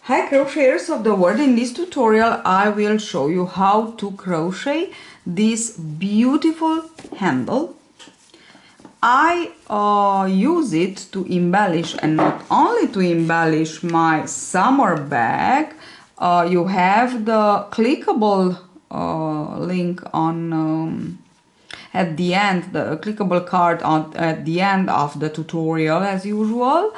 Hi crocheters of the world, in this tutorial I will show you how to crochet this beautiful handle. I use it to embellish, and not only to embellish my summer bag. You have the clickable link on at the end, the clickable card at the end of the tutorial as usual.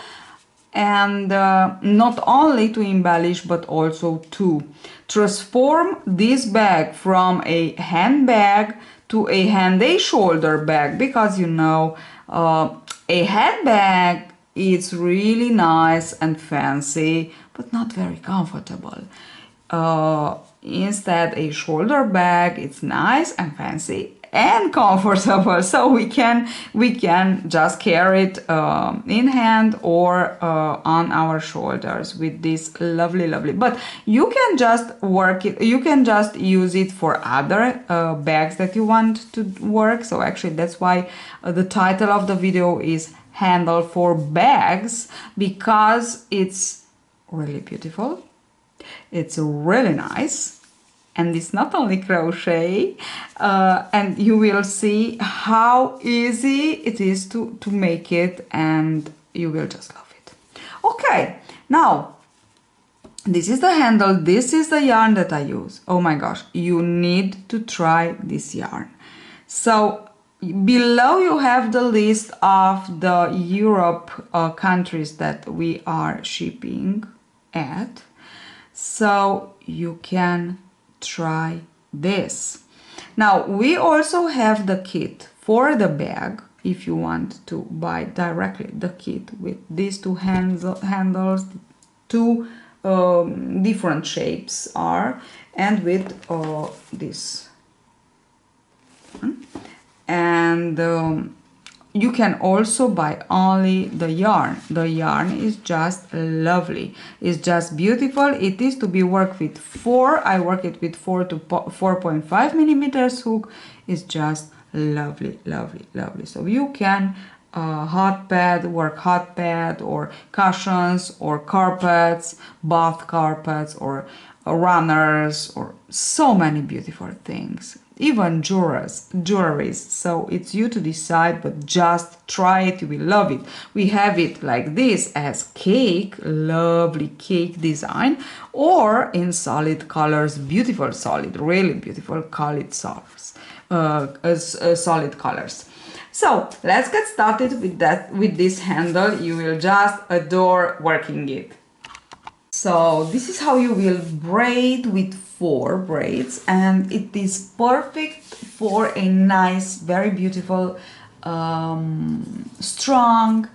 And not only to embellish but also to transform this bag from a handbag to a handy shoulder bag, because you know a handbag is really nice and fancy but not very comfortable. Instead, a shoulder bag, it's nice and fancy and comfortable, so we can just carry it in hand or on our shoulders with this lovely, but you can just work it, you can just use it for other bags that you want to work. So actually that's why the title of the video is Handle for Bags, because it's really beautiful, it's really nice, and it's not only crochet, and you will see how easy it is to make it, and you will just love it. Okay, now this is the handle, this is the yarn that I use. Oh my gosh, you need to try this yarn. So below you have the list of the Europe countries that we are shipping at, so you can try this. Now we also have the kit for the bag if you want to buy directly the kit with these two handles, two different shapes are, and with this one. And you can also buy only the yarn. The yarn is just lovely, it's just beautiful. It is to be worked with 4, I work it with 4 to 4.5 millimeters hook. It's just lovely. So you can work hot pad or cushions or carpets, bath carpets, or runners, or so many beautiful things, even jewelries. So it's you to decide, but just try it, you will love it. We have it like this as cake, lovely cake design, or in solid colors, beautiful solid, really beautiful solid solid colors. So let's get started with this handle. You will just adore working it. So this is how you will braid with 4 braids, and it is perfect for a nice, very beautiful, strong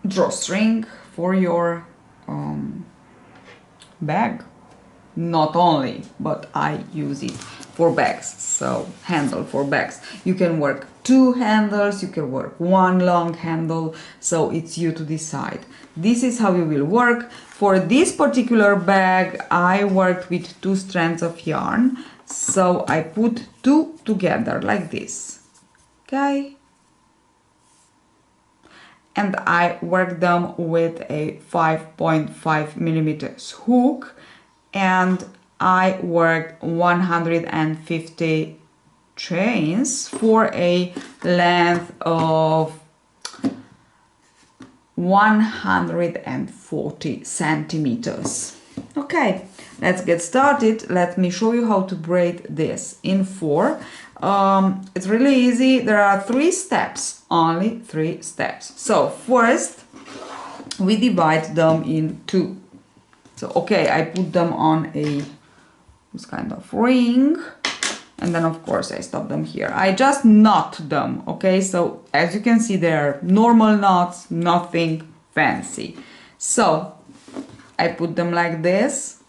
drawstring for your bag. Not only, but I use it for bags, so handle for bags. You can work 2 handles, you can work 1 long handle, so it's you to decide. This is how you will work. For this particular bag, I worked with 2 strands of yarn, so I put 2 together like this, okay? And I worked them with a 5.5 millimeters hook, and I worked 150 chains for a length of 140 centimeters. Okay, let's get started. Let me show you how to braid this in 4. It's really easy. There are 3 steps, only 3 steps. So first we divide them in 2. So okay, I put them on this kind of ring, and then of course I stop them here. I just knot them, okay? So as you can see, they're normal knots, nothing fancy. So I put them like this.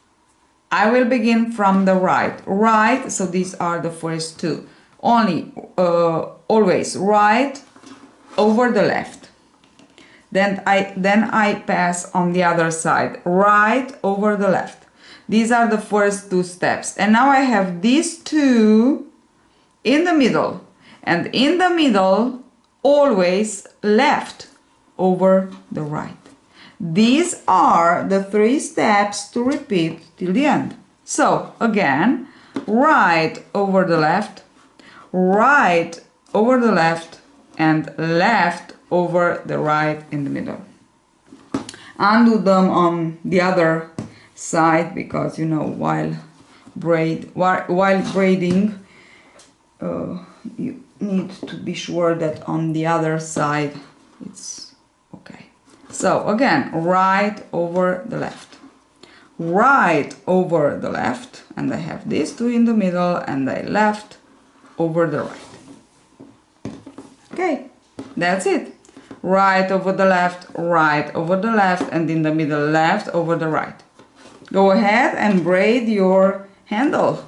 I will begin from the right, so these are the first 2. Only always right over the left. Then I pass on the other side, right over the left. These are the first 2 steps, and now I have these 2 in the middle, and in the middle always left over the right. These are the 3 steps to repeat till the end. So again, right over the left, right over the left, and left over the right in the middle. Undo them on the other side, because you know, while braiding, you need to be sure that on the other side it's okay. So again, right over the left, right over the left, and I have these 2 in the middle, and I left over the right. Okay, that's it. Right over the left, right over the left, and in the middle, left over the right. Go ahead and braid your handle.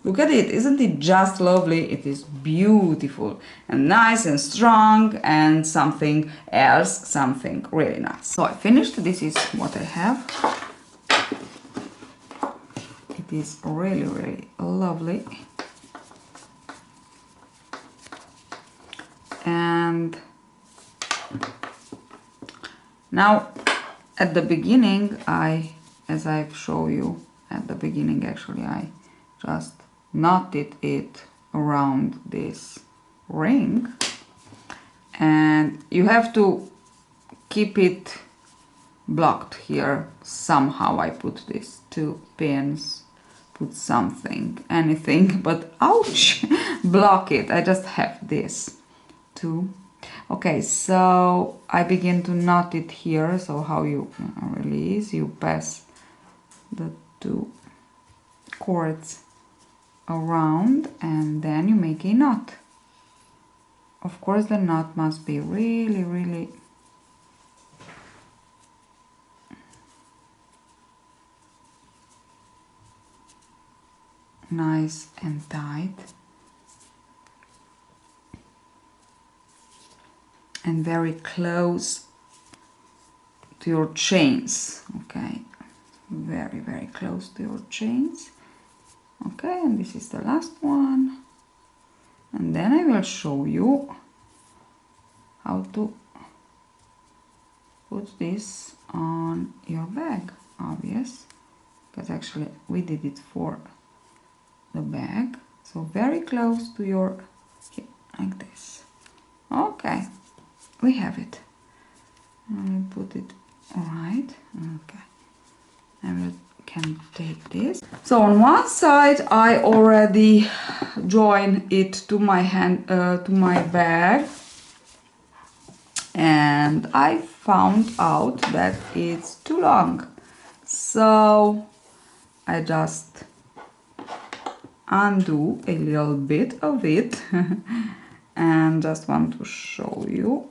Look at it, isn't it just lovely? It is beautiful and nice and strong, and something else, something really nice. So I finished. This is what I have. It is really, really lovely. And now at the beginning, as I've shown you at the beginning, actually I just knotted it around this ring, and you have to keep it blocked here somehow. I put these 2 pins, put something, anything, but ouch, block it. I just have this 2. Okay, so I begin to knot it here. So how you release, you pass the 2 cords around, and then you make a knot. Of course, the knot must be really, really nice and tight, and very close to your chains. Okay, very, very close to your chains. Okay, and this is the last one, and then I will show you how to put this on your bag, obvious, because actually we did it for the bag. So very close to your hip, like this. Okay, we have it. I will put it right. Okay, I can take this. So on one side I already join it to my hand, to my bag, and I found out that it's too long, so I just undo a little bit of it and just want to show you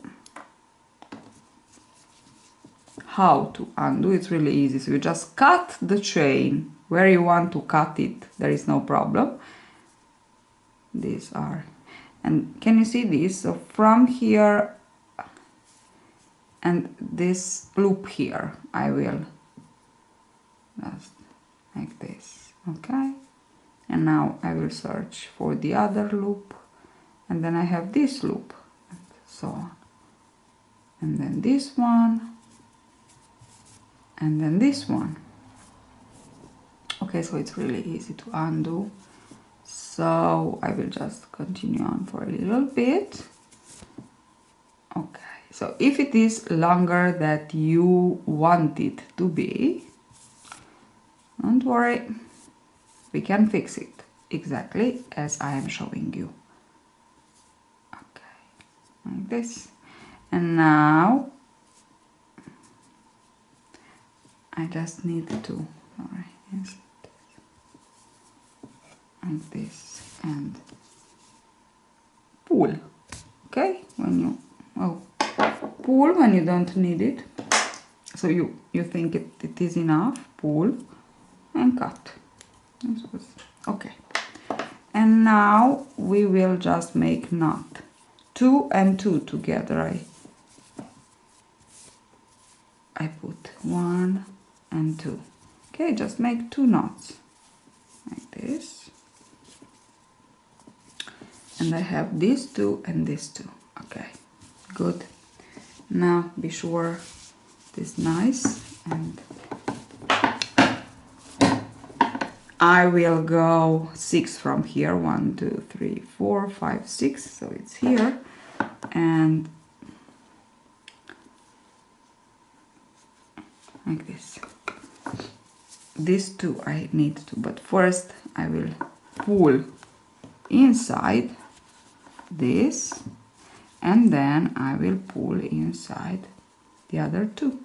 how to undo. It's really easy. So you just cut the chain where you want to cut it. There is no problem. These are, and can you see this? So from here and this loop here, I will just like this. Okay, and now I will search for the other loop, and then I have this loop, and so on, and then this one, and then this one. Okay, so it's really easy to undo. So I will just continue on for a little bit. Okay, so if it is longer than you want it to be, don't worry, we can fix it exactly as I am showing you. Okay, like this. And now I just need to, like this, and pull. Okay, when you pull when you don't need it, so you think it is enough, pull and cut. Okay, and now we will just make knot 2 and 2 together. I put 1 and 2. Okay, just make 2 knots like this, and I have these 2 and these 2. Okay, good. Now be sure this nice, and I will go 6 from here. 1, 2, 3, 4, 5, 6. So it's here, and like this. These two I need to, but first I will pull inside this, and then I will pull inside the other two.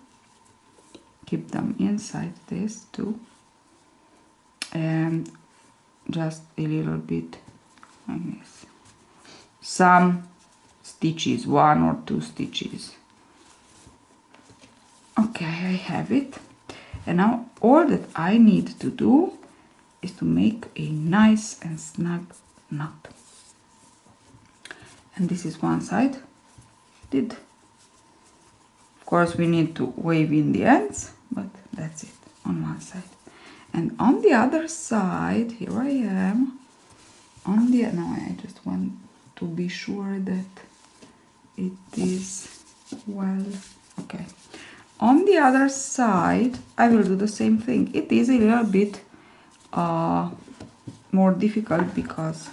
Keep them inside this too, and just a little bit like this. Some stitches, 1 or 2 stitches. Okay, I have it. And now all that I need to do is to make a nice and snug knot. And this is one side did. Of course we need to wave in the ends, but that's it on one side. And on the other side, here I am. On the, no, I just want to be sure that it is well, okay. On the other side, I will do the same thing. It is a little bit more difficult because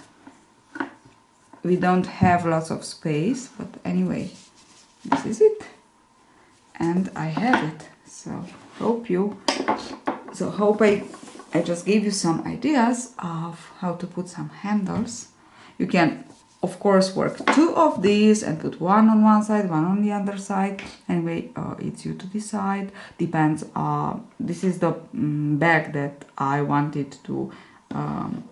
we don't have lots of space, but anyway, this is it. And I have it. So hope I just gave you some ideas of how to put some handles. You can of course work 2 of these and put 1 on one side, 1 on the other side. Anyway, it's you to decide. Depends. This is the bag that I wanted to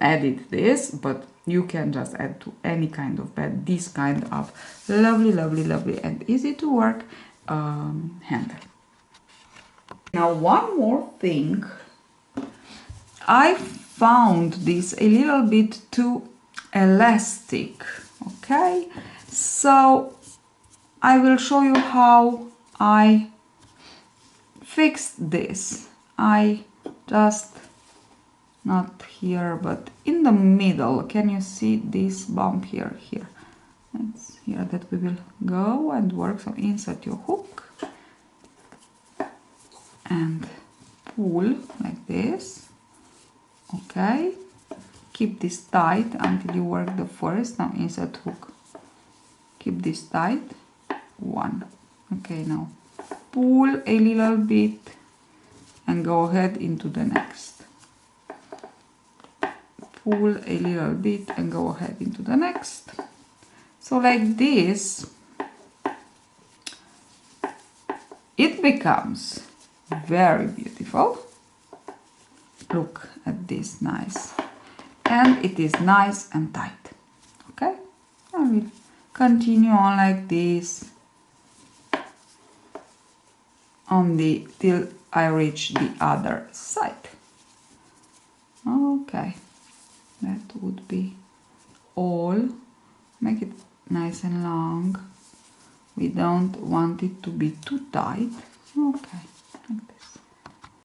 edit this, but you can just add to any kind of bag this kind of lovely and easy to work handle. Now one more thing, I found this a little bit too elastic, okay, so I will show you how I fixed this. I just, not here but in the middle, can you see this bump here? It's here that we will go and work. So insert your hook and pull like this, okay. Keep this tight until you work the first. Now insert hook, keep this tight, 1, okay. Now pull a little bit and go ahead into the next, pull a little bit and go ahead into the next. So like this it becomes very beautiful. Look at this, nice. And it is nice and tight, okay. I will continue on like this on the till I reach the other side. Okay, that would be all. Make it nice and long. We don't want it to be too tight. Okay, like that.